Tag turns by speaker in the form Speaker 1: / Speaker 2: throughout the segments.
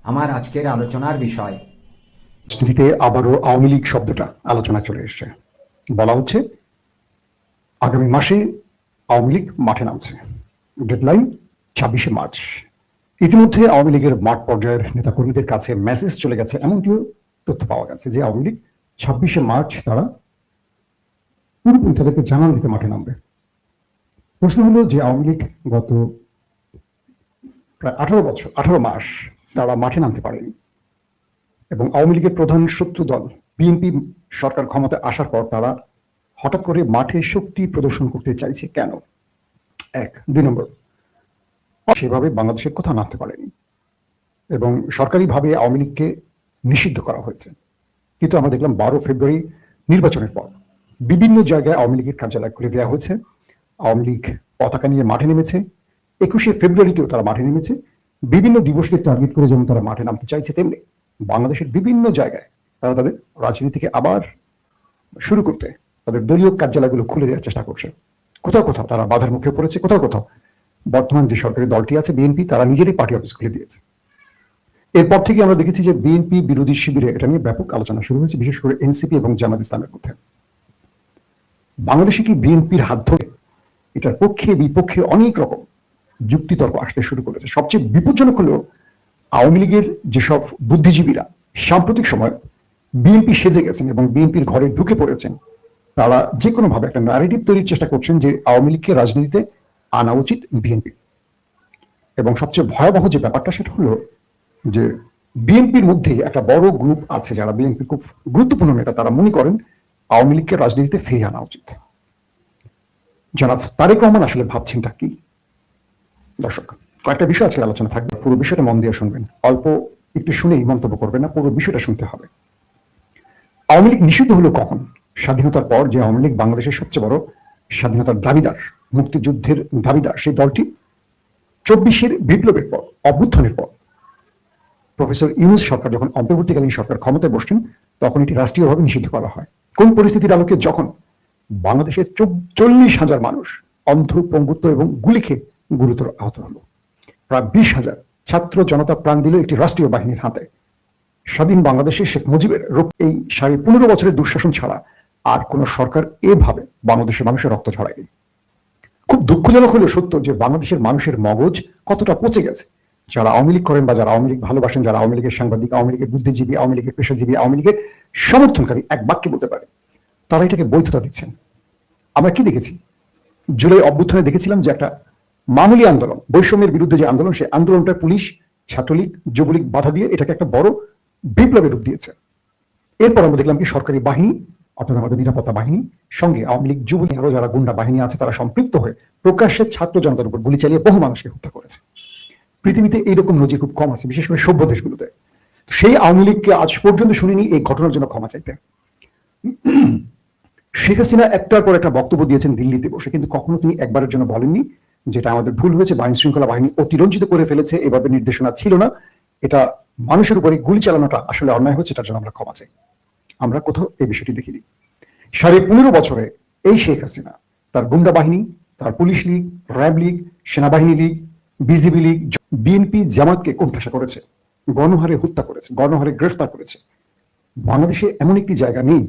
Speaker 1: আমার আজকের আলোচনার বিষয়।
Speaker 2: রাজনীতিতে আবারও আওয়ামী লীগ শব্দটা আলোচনা চলে এসছে। বলা হচ্ছে আগামী মাসে আওয়ামী লীগ মাঠে নামছে, ডেডলাইন 26শে মার্চ। ইতিমধ্যে আওয়ামী লীগের মাঠ পর্যায়ের নেতাকর্মীদের কাছে মেসেজ চলে গেছে, এমনটিও তথ্য পাওয়া গেছে যে আওয়ামী লীগ 26শে মার্চ তারা পুরোপুরি তাদেরকে জানান দিতে মাঠে নামবে। প্রশ্ন হলো যে আওয়ামী লীগ গত প্রায় 18 মাস তারা মাঠে নামতে পারেনি, এবং আওয়ামী লীগের প্রধান শত্রু দল বিএনপি সরকার ক্ষমতায় আসার পর তারা হঠাৎ করে মাঠে শক্তি প্রদর্শন করতে চাইছে কেন? এক। 2 নম্বর, সেভাবে বাংলাদেশের কোথাও নামতে পারেনি এবং সরকারিভাবে আওয়ামী লীগকে নিষিদ্ধ করা হয়েছে। কিন্তু আমরা দেখলাম 12 ফেব্রুয়ারি নির্বাচনের পর বিভিন্ন জায়গায় আওয়ামী লীগের কার্যালয় খুলে দেওয়া হয়েছে। আওয়ামী লীগ পতাকা নিয়ে মাঠে নেমেছে। 21শে ফেব্রুয়ারিতেও তারা মাঠে নেমেছে। বিভিন্ন দিবসকে টার্গেট করে যেমন তারা মাঠে নামতে চাইছে, তেমনি বাংলাদেশের বিভিন্ন জায়গায় তারা তাদের রাজনীতিকে আবার শুরু করতে তাদের দলীয় কার্যালয়গুলো খুলে দেওয়ার চেষ্টা করছে। কোথাও কোথাও তারা বাধার মুখে পড়েছে, কোথাও কোথাও বর্তমান যে সরকারি দলটি আছে বিএনপি, তারা নিজেরই পার্টি অফিস খুলে দিয়েছে। এরপর থেকে আমরা দেখেছি যে বিএনপি বিরোধী শিবিরে এটা নিয়ে ব্যাপক আলোচনা শুরু হয়েছে, বিশেষ করে এনসিপি এবং জামাত ইসলামের মধ্যে। বাংলাদেশে কি বিএনপির হাত ধরে এটার পক্ষে বিপক্ষে অনেক রকম যুক্তিতর্ক আসতে শুরু করেছে। সবচেয়ে বিপজ্জনক হলো আওয়ামী লীগের যেসব বুদ্ধিজীবীরা সাম্প্রতিক সময় বিএনপি সেজে গেছেন এবং বিএনপির ঘরে ঢুকে পড়েছেন, তারা যে কোনো ভাবে একটা ন্যারেটিভ তৈরির চেষ্টা করছেন যে আওয়ামী লীগকে রাজনীতিতে আনা উচিত বিএনপি। এবং সবচেয়ে ভয়াবহ যে ব্যাপারটা সেটা হলো যে বিএনপির মধ্যে একটা বড় গ্রুপ আছে যারা বিএনপি খুব গুরুত্বপূর্ণ নেতা, তারা মনে করেন আওয়ামী লীগকে রাজনীতিতে ফিরিয়ে আনা উচিত। জনাব তারেক রহমান আসলে ভাবছেনটা কি? দর্শক, কয়েকটা বিষয় আজকে আলোচনা থাকবে, পুরো বিষয়টা মন দিয়ে শুনবেন। অল্প একটু শুনেই মন্তব্য করবেন না, পুরো বিষয়টা শুনতে হবে। আওয়ামী লীগ নিষিদ্ধ হলো কখন? স্বাধীনতার পর যে আওয়ামী লীগ বাংলাদেশের সবচেয়ে বড় স্বাধীনতার দাবিদার, মুক্তিযুদ্ধের দাবিদার, সেই দলটি 24-এর বিপ্লবের পর, অভ্যুত্থানের পর প্রফেসর ইউনূস সরকার যখন অন্তর্বর্তীকালীন সরকার ক্ষমতায় বসছেন, তখন এটি রাষ্ট্রীয়ভাবে নিষিদ্ধ করা হয়। কোন পরিস্থিতির আলোকে? যখন বাংলাদেশের 40,000 মানুষ অন্ধ, পঙ্গুত্ব এবং গুলি খেয়ে গুরুতর আহত হলো। প্রায় 20,000 ছাত্র জনতা প্রাণ দিল একটি রাষ্ট্রীয় বাহিনীর হাতে। স্বাধীন বাংলাদেশে শেখ মুজিবের এই 15.5 বছরের দুঃশাসন ছাড়া আর কোন সরকার এভাবে বাংলাদেশের মানুষের রক্ত ঝরায়নি। খুব দুঃখজনক হলেও সত্য যে বাংলাদেশের মানুষের মগজ কতটা পচে গেছে। যারা আওয়ামী লীগ করেন বা যারা আওয়ামী লীগ ভালোবাসেন, যারা আওয়ামী লীগের সাংবাদিক, আওয়ামী লীগের বুদ্ধিজীবী, আওয়ামী লীগের পেশাজীবী, আওয়ামী লীগের সমর্থনকারী, এক বাক্যে বলতে পারে তারা এটাকে বৈধতা দিচ্ছেন। আমরা কি দেখেছি? জুলাই অভ্যুত্থানে দেখেছিলাম যে একটা মামুলি আন্দোলন, বৈষম্যের বিরুদ্ধে যে আন্দোলন, সেই আন্দোলনটা পুলিশ, ছাত্রলীগ, যুবলীগ বাধা দিয়ে এটাকে একটা বড় বিপ্লবের রূপ দিয়েছে। এরপর আমরা দেখলাম কি সরকারি বাহিনী, অর্থাৎ আমাদের নিরাপত্তা বাহিনী সঙ্গে আওয়ামী লীগ, যুবলীগ, আরো যারা গুন্ডা বাহিনী আছে তারা সম্পৃক্ত হয়ে প্রকাশ্যে ছাত্র জনতার উপর গুলি চালিয়ে বহু মানুষকে হত্যা করেছে। পৃথিবীতে এইরকম নজির খুব কম আছে, বিশেষ করে সভ্য দেশগুলোতে। সেই আওয়ামী লীগকে আজ পর্যন্ত শুনিনি এই ঘটনার জন্য ক্ষমা চাইতে। শেখ হাসিনা একটার পর একটা বক্তব্য দিয়েছেন দিল্লিতে বসে, কিন্তু কখনো তিনি একবারের জন্য বলেননি যেটা আমাদের ভুল হয়েছে, আইন শৃঙ্খলা বাহিনী অতিরঞ্জিত করে ফেলেছে, এভাবে নির্দেশনা ছিল না, এটা মানুষের উপরে গুলি চালানোটা আসলে অন্যায় হচ্ছে, এটার জন্য আমরা ক্ষমা চাই। আমরা কোথাও এই বিষয়টি দেখিনি। 15.5 বছরে এই শেখ হাসিনা তার গুন্ডা বাহিনী, তার পুলিশ লীগ, র্যাব লীগ, সেনাবাহিনী লীগ, বিজিবি লীগ, বিএনপি, জামাতকে কোণঠাসা করেছে, গণহারে হত্যা করেছে, গণহারে গ্রেফতার করেছে। বাংলাদেশে এমন একটি জায়গা নেই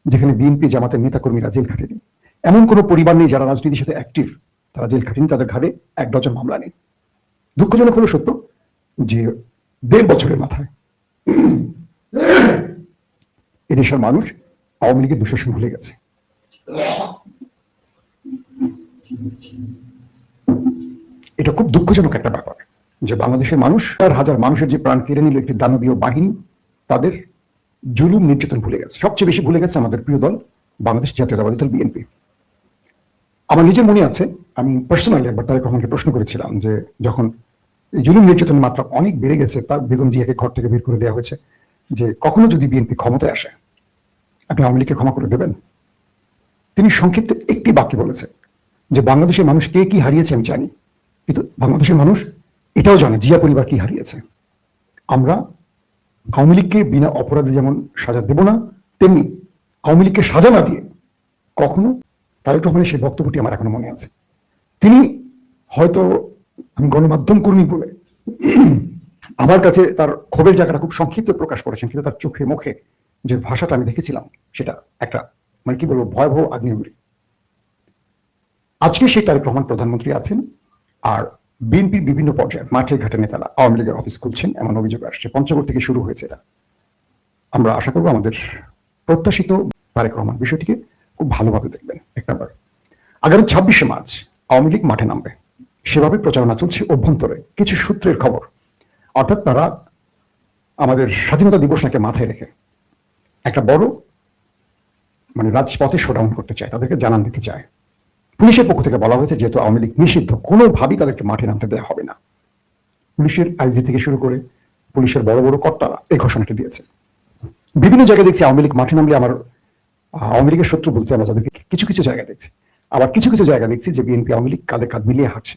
Speaker 2: যেখানে বিএনপি জামাতের নেতাকর্মীরা জেল খাটেনি। এমন কোনো পরিবার নেই যারা রাজনীতির সাথে অ্যাক্টিভ তারা জেল খাটেনি, তাদের ঘাড়ে 1 ডজন মামলা নেই। দুঃখজনক হলো সত্য যে 1.5 বছরের মাথায় এদেশের মানুষ আওয়ামী লীগের দুঃশাসন ভুলে গেছে। এটা খুব দুঃখজনক একটা ব্যাপার যে বাংলাদেশের মানুষ, হাজার মানুষের যে প্রাণ কেড়ে নিল একটি দানবীয় বাহিনী, তাদের জুলুম নির্যাতন ভুলে গেছে। সবচেয়ে বেশি ভুলে গেছে আমাদের প্রিয় দল বাংলাদেশ জাতীয়তাবাদী দল বিএনপি। আমার নিজের মনে আছে, আমি পার্সোনালি একবার তারেক রহমানকে প্রশ্ন করেছিলাম যে যখন এই জুলুম নির্যাতনের মাত্রা অনেক বেড়ে গেছে, তার বেগম জিয়াকে ঘর থেকে বের করে দেওয়া হয়েছে, যে কখনো যদি বিএনপি ক্ষমতায় আসে আপনি আওয়ামী লীগকে ক্ষমা করে দেবেন? তিনি সংক্ষিপ্ত একটি বাক্যে বলেছে যে বাংলাদেশের মানুষ কে কি হারিয়েছে আমি জানি, কিন্তু বাংলাদেশের মানুষ এটাও জানে জিয়া পরিবার কি হারিয়েছে। আমরা আওয়ামী লীগকে বিনা অপরাধে যেমন সাজা দেব না, তেমনি আওয়ামী লীগকে সাজা না দিয়ে কখনো, তারেক রহমানের সেই বক্তব্যটি আমার এখনো মনে আছে। তিনি হয়তো, আমি গণমাধ্যম কর্মী বলে আমার কাছে তার ক্ষোভের জায়গাটা খুব সংক্ষিপ্ত প্রকাশ করেছেন, কিন্তু তার চোখে মুখে যে ভাষাটা আমি দেখেছিলাম সেটা একটা মানে কি বলবো ভয়াবহ আগ্নেয়গিরি। আজকে সেই তারেক রহমান প্রধানমন্ত্রী আছেন, আর বিএনপির বিভিন্ন পর্যায়ে মাঠে ঘাটে নেতারা আওয়ামী লীগের অফিস খুলছেন, এমন অভিযোগ আসছে। পঞ্চগড় থেকে শুরু হয়েছে এটা। আমরা আশা করবো আমাদের প্রত্যাশিত তারেক রহমান বিষয়টিকে খুব ভালোভাবে দেখবেন। এক নম্বর, আগামী 26শে মার্চ আওয়ামী লীগ মাঠে নামবে, সেভাবে প্রচারণা চলছে অভ্যন্তরে কিছু সূত্রের খবর। অর্থাৎ তারা আমাদের স্বাধীনতা দিবসটাকে মাথায় রেখে একটা বড় মানে রাজপথে শোডাউন করতে চায়, তাদেরকে জানান দিতে চায়। পুলিশের পক্ষ থেকে বলা হয়েছে যেহেতু আওয়ামী লীগ নিষিদ্ধ, কোনোভাবেই তাদেরকে মাঠে নামতে দেওয়া হবে না। পুলিশের আইজি থেকে শুরু করে পুলিশের বড় বড় কর্তারা এই ঘোষণাটি দিয়েছে। বিভিন্ন জায়গায় দেখছি আওয়ামী লীগ মাঠে নামলে আমার আওয়ামী লীগের শত্রু বলতে আমরা যাদেরকে কিছু কিছু জায়গায় দেখছি, আবার কিছু কিছু জায়গা দেখছি যে বিএনপি আওয়ামী লীগ কাঁধে কাঁধ মিলিয়ে হাঁটছে।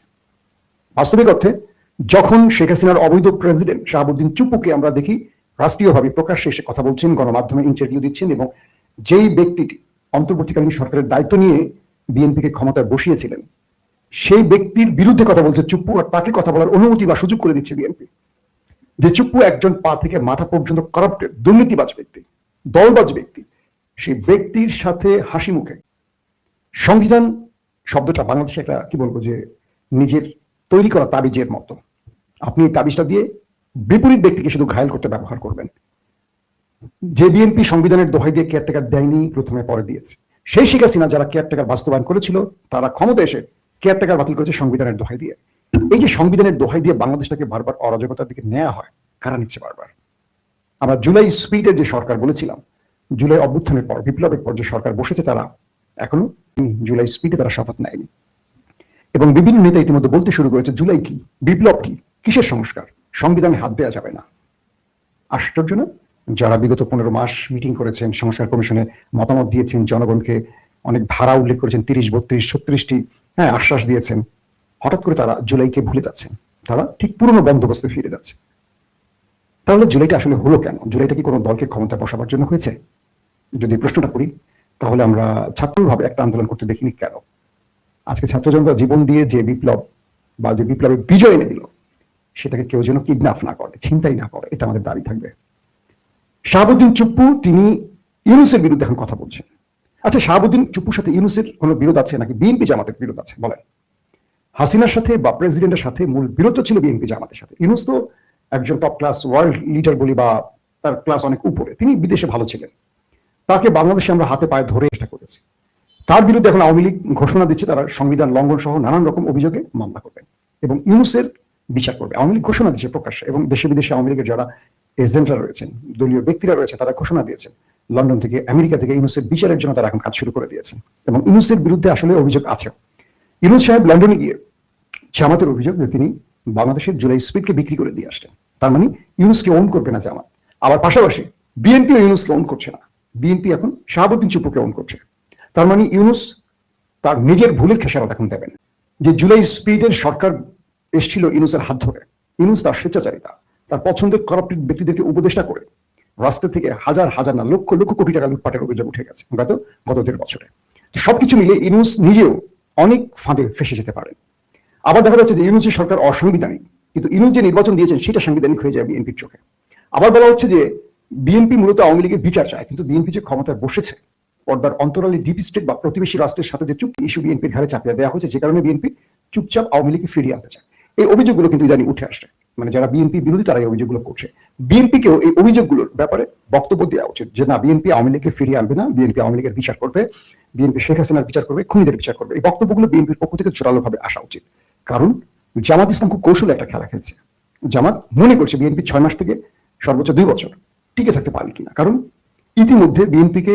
Speaker 2: বাস্তবিক অর্থে যখন শেখ হাসিনার অবৈধ প্রেসিডেন্ট শাহাবুদ্দিন চুপ্পুকে আমরা দেখি রাষ্ট্রীয়ভাবে প্রকাশ্যে এসে কথা বলছেন, গণমাধ্যমে ইন্টারভিউ দিচ্ছেন, এবং যেই ব্যক্তিটি অন্তর্বর্তীকালীন সরকারের দায়িত্ব নিয়ে বিএনপিকে ক্ষমতায় বসিয়েছিলেন সেই ব্যক্তির বিরুদ্ধে কথা বলছে চুপ্পু, আর তাকে কথা বলার অনুমতি বা সুযোগ করে দিচ্ছে বিএনপি। যে চুপ্পু একজন পা থেকে মাথা পর্যন্ত করাপ্টেড দুর্নীতিবাজ ব্যক্তি, দলবাজ ব্যক্তি, সেই ব্যক্তির সাথে হাসি মুখে সংবিধান শব্দটা বাংলাদেশে একটা কি বলবো যে নিজের তৈরি করা তাবিজের মতো। আপনি এই তাবিজটা দিয়ে বিপরীত ব্যক্তিকে শুধু ঘায়েল করতে ব্যবহার করবেন। যে বিএনপি সংবিধানের দোহাই দিয়ে কেয়ারটেকার দেয়নি, প্রথমে পরে দিয়েছে। সেই শেখ হাসিনা যারা কেয়ারটেকার বাস্তবায়ন করেছিল তারা ক্ষমতা এসে কেয়ারটেকার বাতিল করেছে সংবিধানের দোহাই দিয়ে। এই যে সংবিধানের দোহাই দিয়ে বাংলাদেশটাকে বারবার অরাজকতার দিকে নেওয়া হয়, কারা নিচ্ছে বারবার? আমরা জুলাই স্পিডের যে সরকার বলেছিলাম, জুলাই অভ্যুত্থানের পর বিপ্লবের পর যে সরকার বসেছে তারা এখনো জুলাই স্পিডে তারা শপথ নেয়নি। এবং বিভিন্ন নেতা ইতিমধ্যে বলতে শুরু করেছে জুলাই কি, বিপ্লব কি, কিসের সংস্কার, সংবিধানে হাত দেওয়া যাবে না। আশ্চর্য না? যারা বিগত 15 মাস মিটিং করেছেন, সংস্কার কমিশনে মতামত দিয়েছেন, জনগণকে অনেক ধারা উল্লেখ করেছেন, 30, 32, 36টি আশ্বাস দিয়েছেন, হঠাৎ করে তারা জুলাইকে ভুলে যাচ্ছেন। তারা ঠিক পুরনো বন্দোবস্তে ফিরে যাচ্ছে। তাহলে জুলাইটা আসলে হলো কেন? জুলাইটা কি কোনো দলকে ক্ষমতা বসাবার জন্য হয়েছে? যদি প্রশ্নটা করি, তাহলে আমরা ছাত্রভাবে একটা আন্দোলন করতে দেখিনি কেন? আজকে ছাত্র জনতা জীবন দিয়ে যে বিপ্লব বা যে বিপ্লবের বিজয় এনে দিল, সেটাকে কেউ যেন কিডন্যাপ না করে, ছিনতাই না করে, এটা আমাদের দাবি থাকবে। শাহাবুদ্দিন চুপ্পু তিনি ইউনূসের বিরুদ্ধে এখন কথা বলছেন। আচ্ছা, শাহাবুদ্দিন চুপ্পুর সাথে ইউনূসের কোনো বিরোধ আছে নাকি বিএনপি জামাতের বিরোধ আছে? বলেন। হাসিনার সাথে বা প্রেসিডেন্টের সাথে মূল বিরোধ ছিল বিএনপি জামাতের সাথে। ইউনূস তো একজন টপ ক্লাস ওয়ার্ল্ড লিডার বলি, বা তার ক্লাস অনেক উপরে, তিনি বিদেশে ভালো ছিলেন, তাকে বাংলাদেশে আমরা হাতে পায়ে ধরে চেষ্টা করেছি। তার বিরুদ্ধে এখন আওয়ামী লীগ ঘোষণা দিচ্ছে তারা সংবিধান লঙ্ঘন সহ নানান রকম অভিযোগে মামলা করবেন এবং ইউনূসের বিচার করবে। আওয়ামী লীগ ঘোষণা দিচ্ছে প্রকাশ্যে, এবং দেশে বিদেশে আওয়ামী লীগের যারা এজেন্টরা রয়েছেন, দলীয় ব্যক্তিরা রয়েছে, তারা ঘোষণা দিয়েছেন লন্ডন থেকে, আমেরিকা থেকে ইউনূসের বিচারের জন্য তারা এখন কাজ শুরু করে দিয়েছেন। এবং ইউনূসের বিরুদ্ধে আসলে অভিযোগ আছে। ইউনূস সাহেব লন্ডনে গিয়ে জামাতের অভিযোগ যে তিনি বাংলাদেশের জুলাই স্পিডকে বিক্রি করে দিয়ে আসছেন। তার মানে ইউনূসকে ওন করবে না জামাত। আবার পাশাপাশি বিএনপিও ইউনূসকে ওন করছে না, বিএনপি এখন শাহাবুদ্দিন চুপ্পুকে ওন করছে। তার মানে ইউনূস তার নিজের ভুলের খেসারত এখন দেবেন। যে জুলাই স্পিডের সরকার এসেছিল ইউনূসের হাত ধরে, ইউনূস তার স্বেচ্ছাচারিতা, তার পছন্দের করাপ্টেড ব্যক্তিদেরকে উপদেষ্টা করে রাষ্ট্র থেকে হাজার হাজার না লক্ষ লক্ষ কোটি টাকা লুটপাটের অভিযোগ উঠে গেছে গত 1.5 বছরে। তো সবকিছু মিলে ইউনূস নিজেও অনেক ফাঁদে ফেসে যেতে পারেন। আবার দেখা যাচ্ছে যে ইউনূসের সরকার অসাংবিধানিক, কিন্তু ইউনূস যে নির্বাচন দিয়েছেন সেটা সাংবিধানিক হয়ে যায় বিএনপির চোখে। আবার বলা হচ্ছে যে বিএনপি মূলত আওয়ামী লীগের বিচার চায়, কিন্তু বিএনপি যে ক্ষমতায় বসেছে, পর্দার অন্তরালে ডিপ স্টেট বা প্রতিবেশী রাষ্ট্রের সাথে যে চুক্তি ইস্যু বিএনপির ঘাড়ে চাপিয়ে দেওয়া হয়েছে, যে কারণে বিএনপি চুপচাপ আওয়ামী লীগকে ফিরিয়ে আনতে চায়। এই অভিযোগগুলো কিন্তু ইদানিং উঠে আসছে, মানে যারা বিএনপি বিরোধী তারা এই অভিযোগগুলো করছে। বিএনপিকেও এই অভিযোগগুলোর ব্যাপারে বক্তব্য দেওয়া উচিত যে না, বিএনপি আওয়ামী লীগকে ফিরিয়ে আনবে না, বিএনপি আওয়ামী লীগের বিচার করবে, বিএনপি শেখ হাসিনার বিচার করবে, খুনিদের বিচার করবে। এই বক্তব্যগুলো বিএনপির পক্ষ থেকে জোরালোভাবে আসা উচিত। কারণ জামাত ইসলাম খুব কৌশলে একটা খেলা খেলছে। জামাত মনে করছে বিএনপি 6 মাস থেকে সর্বোচ্চ 2 বছর টিকে থাকতে পারে কিনা, কারণ ইতিমধ্যে বিএনপিকে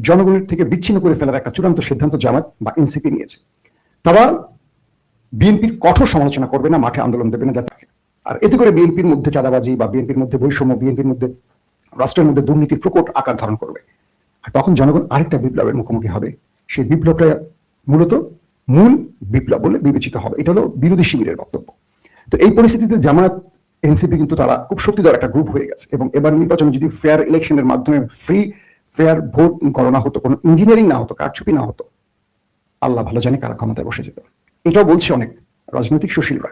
Speaker 2: জনগণের থেকে বিচ্ছিন্ন করে ফেলার একটা চূড়ান্ত সিদ্ধান্ত জামাত বা এনসিপি নিয়েছে। তারা বিএনপির কঠোর সমালোচনা করবে না, মাঠে আন্দোলন দেবে না যাতে। আর এতে করে বিএনপির মধ্যে চাঁদাবাজি বা বিএনপির মধ্যে বৈষম্য, বিএনপির মধ্যে রাষ্ট্রের মধ্যে দুর্নীতির প্রকট আকার ধারণ করবে। আর তখন জনগণ আরেকটা বিপ্লবের মুখোমুখি হবে। সেই বিপ্লবটা মূলত মূল বিপ্লব বলে বিবেচিত হবে। এটা হলো বিরোধী শিবিরের বক্তব্য। তো এই পরিস্থিতিতে জামাত এনসিপি কিন্তু তারা খুব শক্তিধর একটা গ্রুপ হয়ে গেছে। এবং এবার নির্বাচনে যদি ফেয়ার ইলেকশনের মাধ্যমে ফ্রি ফেয়ার ভোট গণনা হতো, কোনো ইঞ্জিনিয়ারিং না হতো, কারচুপি না হতো, আল্লাহ ভালো জানে কারা ক্ষমতায় বসে যেত। এটাও বলছে অনেক রাজনৈতিক সুশীলরা।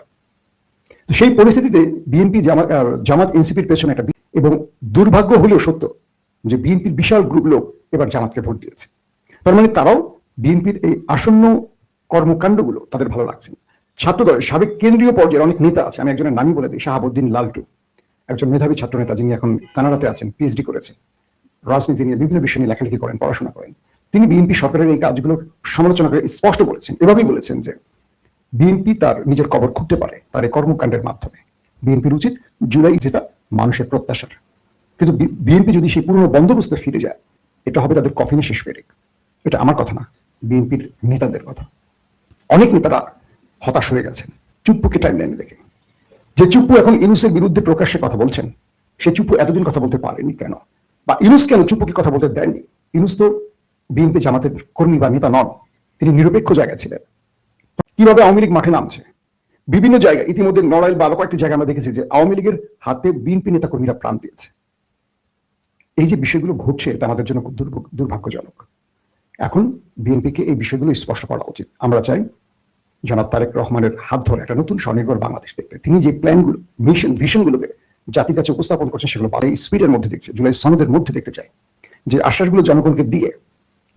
Speaker 2: তো সেই পরিস্থিতিতে বিএনপি জামাত এনসিপির পেছনে একটা এবং দুর্ভাগ্য হলেও সত্য যে বিএনপির বিশাল গ্রুপ লোক এবার জামাতকে ভোট দিয়েছে। তার মানে তারাও বিএনপির এই আসন্ন কর্মকাণ্ডগুলো তাদের ভালো লাগছে। ছাত্রদলের সাবেক কেন্দ্রীয় পর্যায়ের অনেক নেতা আছে, আমি একজনের নামই বলে দিই, শাহাবুদ্দিন লালটু, একজন মেধাবী ছাত্র নেতা যিনি এখন কানাডাতে আছেন, পিএইচডি করেছেন, রাজনীতি নিয়ে বিভিন্ন বিষয় নিয়ে লেখালেখি করেন, পড়াশোনা করেন। তিনি বিএনপি সরকারের এই কাজগুলোর সমালোচনা করে স্পষ্ট বলেছেন, এভাবেই বলেছেন যে বিএনপি তার নিজের কবর খুঁড়তে পারে তার এই কর্মকাণ্ডের মাধ্যমে। বিএনপির উচিত জুলাই যেটা মানুষের প্রত্যাশার, কিন্তু বিএনপি যদি সেই পুরনো বন্দোবস্তে ফিরে যায় এটা হবে তাদের কফিনে শেষ পেরেক। এটা আমার কথা না, বিএনপির নেতাদের কথা। অনেক নেতারা হতাশ হয়ে গেছেন চুপ্পুকে টাইমলাইনে দেখে। যে চুপ্পু এখন ইউনূসের বিরুদ্ধে প্রকাশ্যে কথা বলছেন, সে চুপ্পু এতদিন কথা বলতে পারেনি কেন, বা ইউনূস কেন চুপ্পুকে কথা বলতে দেননি? ইউনূস তো বিএনপি জামাতের কর্মী বা নেতা নন, তিনি নিরপেক্ষ জায়গায় ছিলেন। কিভাবে আওয়ামী লীগ মাঠে নামছে বিভিন্ন জায়গায়, ইতিমধ্যে নড়াইল বা আরো কয়েকটি জায়গায় আমরা দেখেছি যে আওয়ামী লীগের হাতে বিএনপি নেতা কর্মীরা প্রাণ দিয়েছে। এই যে বিষয়গুলো ঘটছে এটা আমাদের জন্য খুব দুর্ভাগ্যজনক। এখন বিএনপিকে এই বিষয়গুলো স্পষ্ট করা উচিত। আমরা চাই জনাব তারেক রহমানের হাত ধরে একটা নতুন স্বনির্ভর বাংলাদেশ দেখতে। তিনি যে প্ল্যানগুলো ভিশনগুলোকে জাতির কাছে উপস্থাপন করছেন সেগুলো এই স্পিডের মধ্যে দেখছে, জুলাই সনদের মধ্যে দেখতে চাই। যে আশ্বাসগুলো জনগণকে দিয়ে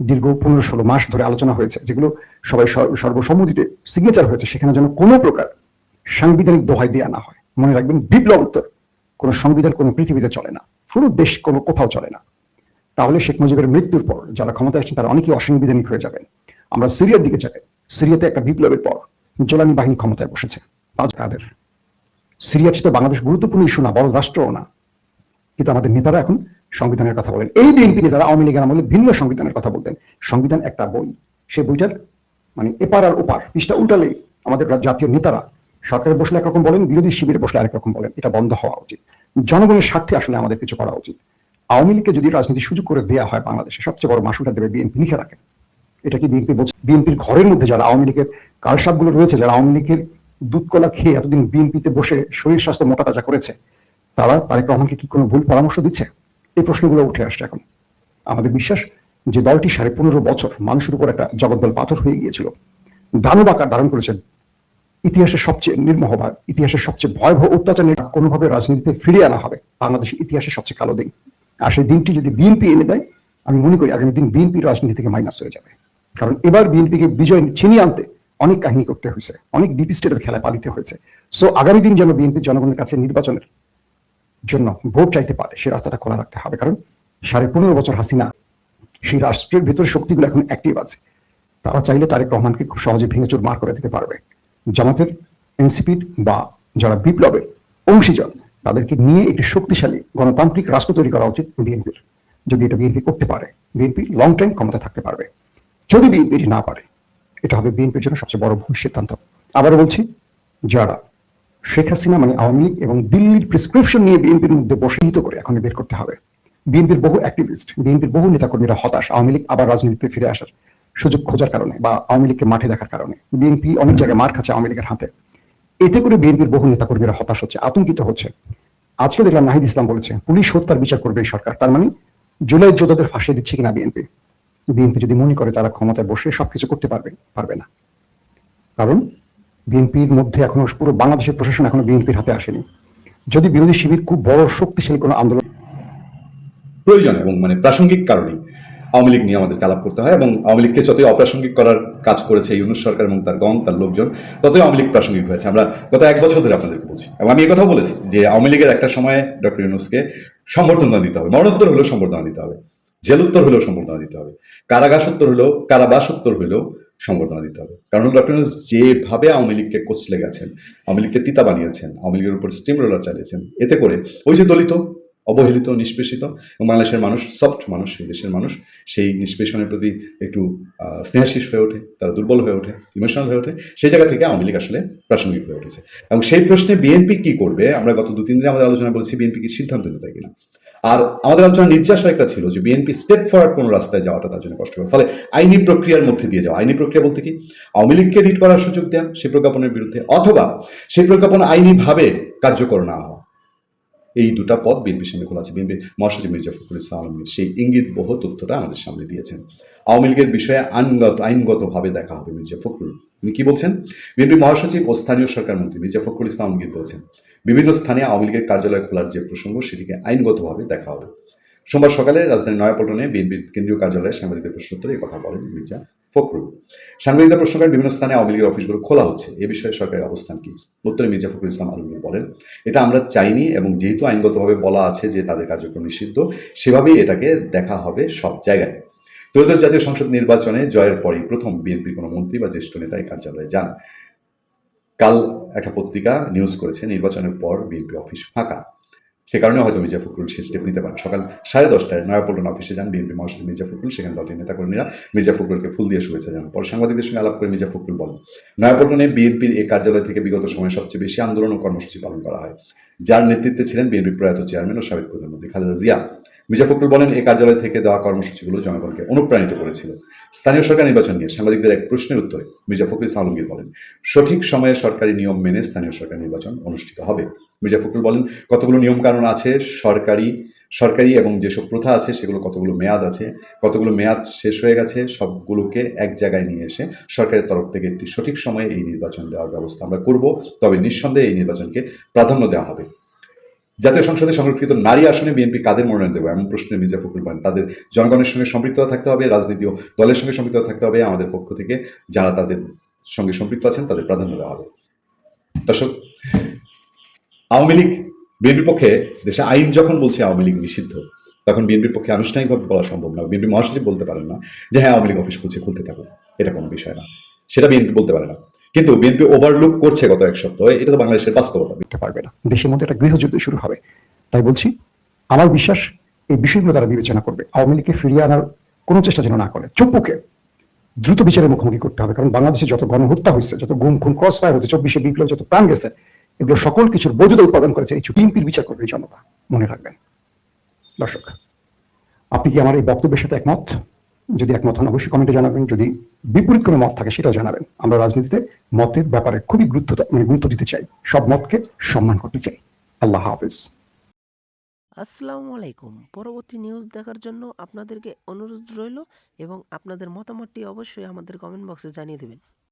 Speaker 2: দীর্ঘ 15-16 মাস ধরে আলোচনা হয়েছে, যেগুলো সবাই সর্বসম্মতিতে সিগনেচার হয়েছে, সেখানে যেন কোনো প্রকার সাংবিধানিক দোহাই দেওয়া না হয়। মনে রাখবেন, বিপ্লবোত্তর কোনো সংবিধান কোনো পৃথিবীতে চলে না, কোনো দেশ কোনো কোথাও চলে না। তাহলে শেখ মুজিবের মৃত্যুর পর যারা ক্ষমতায় আসছেন তারা অনেকেই অসাংবিধানিক হয়ে যাবেন। আমরা সিরিয়ার দিকে যাই, সিরিয়াতে একটা বিপ্লবের পর জোলানি বাহিনী ক্ষমতায় বসেছে। তাদের সিরিয়া ছিল বাংলাদেশ গুরুত্বপূর্ণ ইস্যু না, বড় রাষ্ট্রও না, কিন্তু আমাদের নেতারা এখন সংবিধানের কথা বলেন। এই বিএনপি নেতারা আওয়ামী লীগের আমলে ভিন্ন সংবিধানের কথা বলতেন। সংবিধান একটা বই, সেই বইটার মানে এপার আর ওপার পৃষ্ঠা উল্টালে আমাদের জাতীয় নেতারা সরকারে বসলে একরকম বলেন, বিরোধী শিবিরে বসলে আরেক রকম বলেন। এটা বন্ধ হওয়া উচিত। জনগণের স্বার্থে আসলে আমাদের কিছু করা উচিত। আওয়ামী লীগকে যদি রাজনীতি সুযোগ করে দেওয়া হয় বাংলাদেশে, সবচেয়ে বড় মাসুলটা দেবে বিএনপি। লিখে রাখেন, এটা কি বিএনপি বলছে? বিএনপির ঘরের মধ্যে যারা আওয়ামী লীগের কালসাপগুলো রয়েছে, যারা আওয়ামী লীগের দুধকলা খেয়ে এতদিন বিএনপিতে বসে শরীর স্বাস্থ্য মোটা তাজা করেছে, তারা তারেক রহমানকে কি কোনো ভুল পরামর্শ দিচ্ছে? এই প্রশ্নগুলো উঠে আসছে এখন। আমাদের বিশ্বাস যে দলটি 15.5 বছর মানুষের উপর একটা জগদ্দল পাথর হয়ে গিয়েছিল, দানব আকার ধারণ করেছেন। ইতিহাসের সবচেয়ে নির্মম বা ইতিহাসের সবচেয়ে ভয়াবহ অত্যাচার কোনোভাবে রাজনীতিতে ফিরিয়ে আনা হবে বাংলাদেশের ইতিহাসের সবচেয়ে কালো দিন। আর সেই দিনটি যদি বিএনপি এনে দেয়, আমি মনে করি আগামী দিন বিএনপির রাজনীতি থেকে মাইনাস হয়ে যাবে। কারণ এবার বিএনপিকে বিজয় ছিনিয়ে আনতে অনেক কাহিনী করতে হয়েছে, অনেক ডিপ স্টেটের খেলায় পালিতে হয়েছে। সো আগামী দিন যেন বিএনপি জনগণের কাছে নির্বাচনের জন্য ভোট চাইতে পারে, সেই রাস্তাটা খোলা রাখতে হবে। কারণ 15.5 বছর হাসিনা সেই রাষ্ট্রের ভেতরে শক্তিগুলো এখন অ্যাক্টিভ আছে। তারা চাইলে তারেক রহমানকে খুব সহজে ভেঙে চুরমার করে দিতে পারবে। জামাতের, এনসিপির বা যারা বিপ্লবের অংশীজন, তাদেরকে নিয়ে একটি শক্তিশালী গণতান্ত্রিক রাষ্ট্র তৈরি করা উচিত বিএনপির। যদি এটা বিএনপি করতে পারে, বিএনপি লং টাইম ক্ষমতা থাকতে পারবে। যদি বিএনপি এটি না পারে, এটা হবে বিএনপির জন্য সবচেয়ে বড় ভুল সিদ্ধান্ত। আবার বলছি, যারা শেখ হাসিনা মানে আওয়ামী লীগ এবং দিল্লির প্রেসক্রিপশন নিয়ে বিএনপির মধ্যে বসিত করে এখন বের করতে হবে। বিএনপির বহু অ্যাক্টিভিস্ট, বিএনপির বহু নেতাকর্মীরা হতাশ আওয়ামী লীগ আবার রাজনীতিতে ফিরে আসার সুযোগ খোঁজার কারণে বা আওয়ামী লীগকে মাঠে দেখার কারণে। বিএনপি অনেক জায়গায় মার খাচ্ছে আওয়ামী লীগের হাতে। এতে করে বিএনপির বহু নেতাকর্মীরা হতাশ হচ্ছে, আতঙ্কিত হচ্ছে। আজকে দেখলাম নাহিদ ইসলাম বলেছে পুলিশ হত্যার বিচার করবে এই সরকার। তার মানে জুলাই যোদ্ধাদের ফাঁসিয়ে দিচ্ছে কিনা বিএনপি? বিএনপি যদি মনে করে তারা ক্ষমতায় বসে সবকিছু করতে পারবে না। কারণ বিএনপির মধ্যে এখনো পুরো বাংলাদেশের প্রশাসন এখনো বিএনপির হাতে আসেনি। যদি বিরোধী শিবির খুব বড় শক্তিশালী কোনো আন্দোলন
Speaker 3: প্রয়োজন এবং মানে প্রাসঙ্গিক কারণে আওয়ামী লীগ নিয়ে আমাদেরকে আলাপ করতে হয়, এবং আওয়ামী লীগকে যতই অপ্রাসঙ্গিক করার কাজ করেছে ইউনূস সরকার এবং তার গং, তার লোকজন, ততই আওয়ামী লীগ প্রাসঙ্গিক হয়েছে। আমরা গত 1 বছর ধরে আপনাদেরকে বলছি, এবং আমি এই কথাও বলেছি যে আওয়ামী লীগের একটা সময়ে ডক্টর ইউনূসকে সম্বর্ধনা দিতে হবে, মরণোত্তর হলেও সম্বর্ধনা দিতে হবে, জেলোত্তর হলেও সম্বর্ধনা দিতে হবে, কারাবাসোত্তর হলেও সম্বর্ধনা দিতে হবে। কারণ ডক্টর ইউনূস যেভাবে আওয়ামী লীগকে কোচলে গেছেন, আওয়ামী লীগকে তিতা বানিয়েছেন, আওয়ামী লীগের উপর স্টিম রোলার চালিয়েছেন, এতে করে ওই যে দলিত, অবহেলিত, নিষ্পেষিত এবং বাংলাদেশের মানুষ, সফট মানুষ, এই দেশের মানুষ সেই নিষ্পেষণের প্রতি একটু স্নেহাশীষ হয়ে ওঠে, তারা দুর্বল হয়ে ওঠে, ইমোশনাল হয়ে ওঠে। সেই জায়গা থেকে আওয়ামী লীগ আসলে প্রাসঙ্গিক হয়ে উঠেছে। এবং সেই প্রশ্নে বিএনপি কি করবে, আমরা গত 2-3 দিনে আমাদের আলোচনা বলেছি বিএনপি কি সিদ্ধান্ত নিতে কিনা। আর আমাদের আলোচনার নির্যাস একটা ছিল যে বিএনপি স্টেপ ফরওয়ার্ড কোনো রাস্তায় যাওয়াটা তার জন্য কষ্ট হবে। ফলে আইনি প্রক্রিয়ার মধ্যে দিয়ে যাওয়া, আইনি প্রক্রিয়া বলতে কি, আওয়ামী লীগকে রিট করার সুযোগ দেওয়া সেই প্রজ্ঞাপনের বিরুদ্ধে, অথবা সেই প্রজ্ঞাপন আইনিভাবে কার্যকর না হওয়া। এই দুটা পদ বিএনপির সামনে খোলা আছে। বিএনপির মহাসচিব মির্জা ফখরুল ইসলাম আলমগীর সেই ইঙ্গিতবহ তথ্যটা আমাদের সামনে দিয়েছেন। আওয়ামী লীগের বিষয়ে আইনগতভাবে দেখা হবে মির্জা ফখরুল। তিনি কি বলছেন? বিএনপি মহাসচিব ও স্থানীয় সরকার মন্ত্রী মির্জা ফখরুল ইসলাম আলমগীর বলেছেন, বিভিন্ন স্থানে আওয়ামী লীগের কার্যালয় খোলার যে প্রসঙ্গ সেটিকে আইনগতভাবে দেখা হবে। সোমবার সকালে রাজধানীর নয়াপল্টনে বিএনপির কেন্দ্রীয় কার্যালয়ে সাংবাদিকদের প্রশ্নোত্তরে এই কথা বলেন মির্জা ফখরুল। সাংবাদিকদের প্রশ্ন করেন, বিভিন্ন স্থানে আওয়ামী লীগের অফিসগুলো খোলা হচ্ছে, এ বিষয়ে সরকারের অবস্থান কি? উত্তরে মির্জা ফখরুল ইসলাম আলমগীর বলেন, এটা আমরা চাইনি এবং যেহেতু আইনগতভাবে বলা আছে যে তাদের কার্যক্রম নিষিদ্ধ, সেভাবেই এটাকে দেখা হবে সব জায়গায়। ত্রয়োদশ জাতীয় সংসদ নির্বাচনে জয়ের পরেই প্রথম বিএনপির কোনো মন্ত্রী বা জ্যেষ্ঠ নেতা এই কার্যালয়ে যান। কাল একটা পত্রিকা নিউজ করেছে নির্বাচনের পর বিএনপি অফিস ফাঁকা, সে কারণে হয়তো মির্জা ফখরুল সে স্টেপ নিতে পারেন। সকাল 10:30টায় নয়াপল্টন অফিসে যান বিএনপি মহাসচিব মির্জা ফখরুল। সেখানে দলটির নেতাকর্মীরা মির্জা ফখরুলকে ফুল দিয়ে শুভেচ্ছা জানান। পরে সাংবাদিকদের সঙ্গে আলাপ করে মির্জা ফখরুল বলেন, নয়াপল্টনে বিএনপির এই কার্যালয় থেকে বিগত সময়ে সবচেয়ে বেশি আন্দোলন ও কর্মসূচি পালন করা হয়, যার নেতৃত্বে ছিলেন বিএনপির প্রয়াত চেয়ারম্যান ও সাবেক প্রধানমন্ত্রী খালেদা জিয়া। মির্জা ফখরুল বলেন, এই কার্যালয় থেকে দেওয়া কর্মসূচিগুলো জনগণকে অনুপ্রাণিত করেছিল। স্থানীয় সরকার নির্বাচন নিয়ে সাংবাদিকদের এক প্রশ্নের উত্তরে মির্জা ফখরুল ইসলাম আলমগীর বলেন, সঠিক সময়ে সরকারি নিয়ম মেনে স্থানীয় সরকার নির্বাচন অনুষ্ঠিত হবে। মির্জা ফখরুল বলেন, কতগুলো নিয়ম কানুন আছে সরকারি এবং যেসব প্রথা আছে সেগুলো কতগুলো মেয়াদ আছে, কতগুলো মেয়াদ শেষ হয়ে গেছে, সবগুলোকে এক জায়গায় নিয়ে এসে সরকারের তরফ থেকে একটি সঠিক সময়ে এই নির্বাচন দেওয়ার ব্যবস্থা আমরা করব। তবে নিঃসন্দেহে এই নির্বাচনকে প্রাধান্য দেওয়া হবে। জাতীয় সংসদে সংরক্ষিত নারী আসনে বিএনপি কাদের মনোনয়ন দেবে এমন প্রশ্নে মির্জা ফখরুল বলেন, তাদের জনগণের সঙ্গে সম্পৃক্ততা থাকতে হবে, রাজনীতি ও দলের সঙ্গে সম্পৃক্ততা থাকতে হবে। আমাদের পক্ষ থেকে যারা তাদের সঙ্গে সম্পৃক্ত আছেন তাদের প্রাধান্য দেওয়া হবে। দর্শক, আওয়ামী লীগ বিএনপির পক্ষে দেশে আইন যখন বলছে আওয়ামী লীগ নিষিদ্ধ, তখন বিএনপির পক্ষে আনুষ্ঠানিকভাবে বলা সম্ভব না। বিএনপি মহাসচিব বলতে পারেন না যে হ্যাঁ আওয়ামী লীগ অফিস খুলতে থাকুক, এটা কোনো বিষয় না, সেটা বিএনপি বলতে পারে না। কিন্তু বিএনপি ওভারলুক করছে গত এক সপ্তাহে, এটা তো বাংলাদেশের বাস্তবতা।
Speaker 2: করতে পারবে না, দেশের মধ্যে একটা গৃহযুদ্ধ শুরু হবে। তাই বলছি, আমার বিশ্বাস এই বিষয়গুলো তারা বিবেচনা করবে। আওয়ামী লীগকে ফিরিয়ে আনার কোনো চেষ্টা যেন না করে, চুপ্পুকে দ্রুত বিচারের মুখোমুখি করতে হবে। কারণ বাংলাদেশে যত গণহত্যা হয়েছে, যত গুম খুন ক্রস ফায়ার হয়েছে, 24শে বিপ্লব যত প্রাণ গেছে, এগুলো সকল কিছুর বৈধতা উৎপাদন করেছে এই টিএমপির বিচার করবে এই জনতা, মনে রাখবেন। দর্শক, আপনি কি আমার এই বক্তব্যের সাথে একমত? যদি একমত হন অবশ্যই কমেন্টে জানাবেন। যদি বিপরীত কোনো মত থাকে সেটাও জানাবেন। আমরা রাজনীতিতে মতের ব্যাপারে খুবই গুরুত্ব দিতে চাই, সব মতকে সম্মান করতে চাই। আল্লাহ হাফেজ।
Speaker 4: আসসালামু আলাইকুম। পরবর্তী নিউজ দেখার জন্য আপনাদেরকে অনুরোধ রইল এবং আপনাদের মতামতটি অবশ্যই আমাদের কমেন্ট বক্সে জানিয়ে দেবেন।